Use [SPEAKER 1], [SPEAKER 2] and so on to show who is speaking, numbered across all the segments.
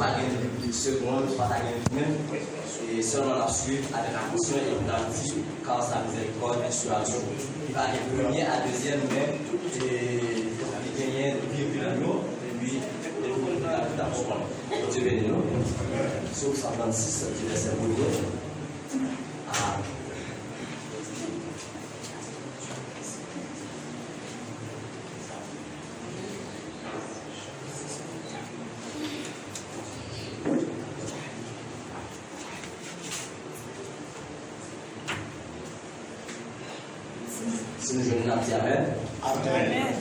[SPEAKER 1] pas de seconde, pas de même, et seulement la suite avec attention et identité, car sa miséricorde est sur la joue. Il va de premier à deuxième même, et il gagne virgule et puis il va tout apprendre. Dieu bénit nous. Sur 126, du verset 1er à si nous venons à dire Amen. Amen.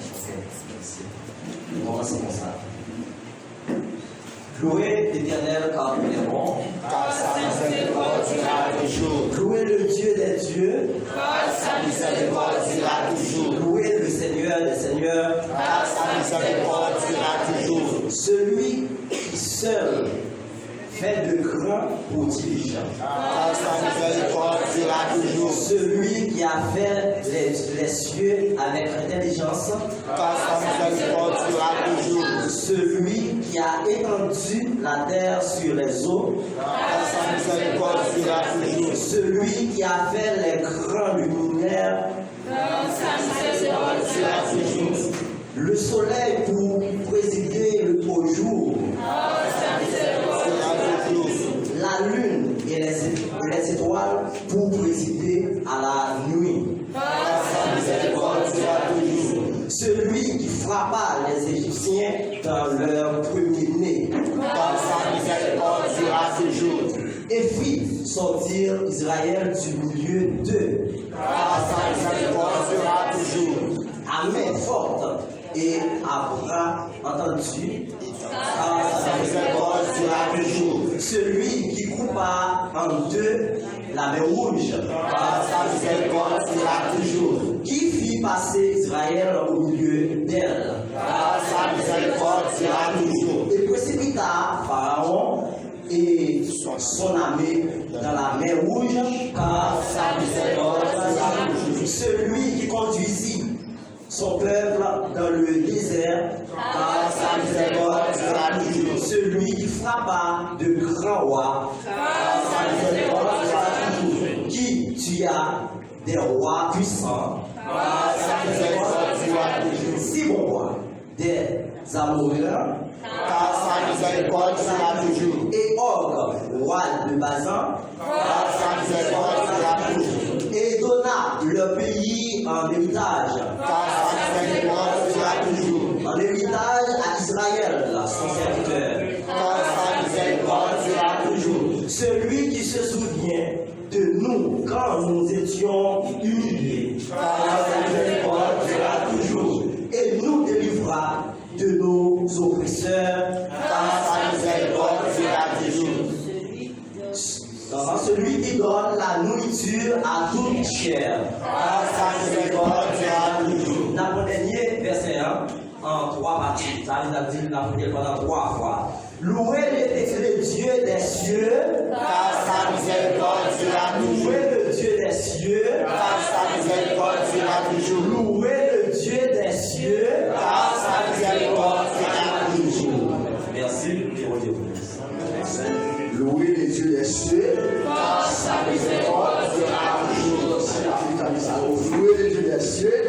[SPEAKER 1] On commence comme ça. Louez l'Éternel car il est bon.
[SPEAKER 2] Car sa miséricorde durera toujours.
[SPEAKER 1] Louez le Dieu des dieux.
[SPEAKER 2] Car sa miséricorde durera toujours.
[SPEAKER 1] Louez le Seigneur des seigneurs.
[SPEAKER 2] Car sa miséricorde durera toujours.
[SPEAKER 1] Celui qui seul fait de grands prodiges.
[SPEAKER 2] Car sa miséricorde durera toujours.
[SPEAKER 1] Celui qui a fait les cieux avec intelligence.
[SPEAKER 2] Car sa miséricorde durera toujours.
[SPEAKER 1] Celui qui a étendu la terre sur les eaux.
[SPEAKER 2] Car sa miséricorde durera toujours.
[SPEAKER 1] Celui qui a fait les grands luminaires.
[SPEAKER 2] Car sa miséricorde durera toujours.
[SPEAKER 1] Le soleil pour présider au jour.
[SPEAKER 2] Car sa miséricorde durera toujours.
[SPEAKER 1] La lune et les étoiles pour présider à la nuit.
[SPEAKER 2] Car sa miséricorde durera toujours.
[SPEAKER 1] Celui qui frappa les Égyptiens dans leur premier-né.
[SPEAKER 2] Car sa miséricorde durera toujours.
[SPEAKER 1] Et fit sortir Israël du milieu d'eux.
[SPEAKER 2] Car sa miséricorde durera toujours.
[SPEAKER 1] À main forte et à bras entendus. Car
[SPEAKER 2] Sa miséricorde durera toujours.
[SPEAKER 1] celui qui coupa en deux la mer rouge.
[SPEAKER 2] Car sa miséricorde durera toujours.
[SPEAKER 1] Qui fit passer Israël au milieu d'elle.
[SPEAKER 2] Car sa miséricorde durera toujours.
[SPEAKER 1] Et précipita Pharaon et son armée dans la mer rouge, car
[SPEAKER 2] Sa miséricorde durera toujours.
[SPEAKER 1] celui qui conduisit son peuple dans le désert,
[SPEAKER 2] Car sa miséricorde durera toujours.
[SPEAKER 1] celui qui frappa de grands rois,
[SPEAKER 2] Car sa miséricorde durera toujours.
[SPEAKER 1] qui tua des rois puissants,
[SPEAKER 2] Car sa miséricorde durera toujours.
[SPEAKER 1] si bon roi, des Amoréens,
[SPEAKER 2] Car sa miséricorde durera toujours.
[SPEAKER 1] et Og, roi de Bazan,
[SPEAKER 2] Car sa miséricorde durera toujours.
[SPEAKER 1] et donna leur pays en héritage.
[SPEAKER 2] Car sa miséricorde durera toujours.
[SPEAKER 1] En héritage à Israël, son serviteur.
[SPEAKER 2] Car sa miséricorde durera toujours.
[SPEAKER 1] Celui qui se souvient de nous quand nous étions humiliés.
[SPEAKER 2] Car sa miséricorde durera toujours.
[SPEAKER 1] Et nous délivra de nos oppresseurs.
[SPEAKER 2] Car sa miséricorde durera toujours.
[SPEAKER 1] Celui qui donne la nourriture à toute chair.
[SPEAKER 2] Car sa miséricorde durera toujours.
[SPEAKER 1] Dans mon dernier verset 1, en 3 parties, ça nous a dit la première pendant 3 fois. Louez le Dieu des cieux.
[SPEAKER 2] Car sa miséricorde durera toujours.
[SPEAKER 1] Louez le Dieu des cieux.
[SPEAKER 2] Car sa miséricorde durera toujours.
[SPEAKER 1] Louez le Dieu des cieux.
[SPEAKER 2] Car sa miséricorde durera toujours.
[SPEAKER 1] Merci.
[SPEAKER 3] Louez les yeux des cieux.
[SPEAKER 2] Car sa miséricorde durera toujours.
[SPEAKER 3] Louez les yeux des cieux.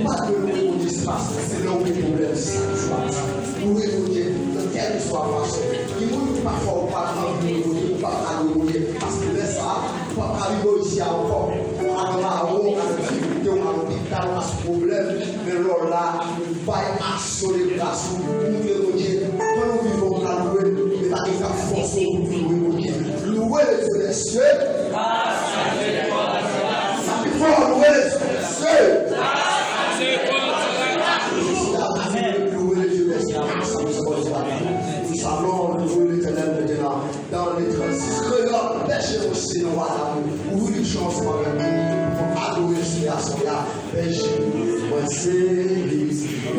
[SPEAKER 3] Pas de louer mon espace, c'est là où les problèmes sont. Louez mon Dieu, quel soit marché. Il ne pas fort, pas de pas à louer. Parce que là, ça, pas arriver ici encore. On a un difficulté, on a un hôpital, on a ce problème. Mais là, on va action les grâces. Louez mon Dieu. Quand nous vivons la louer, mais la force pour louer mon Dieu. Louez les yeux des cieux. Il faut louer les yeux des cieux. Nous savons louer l'Éternel maintenant dans les transgressions. Pêchez aussi nous voilà. Où une chance par la nuit pour adorer ce garçon-là. Pêchez. Moi c'est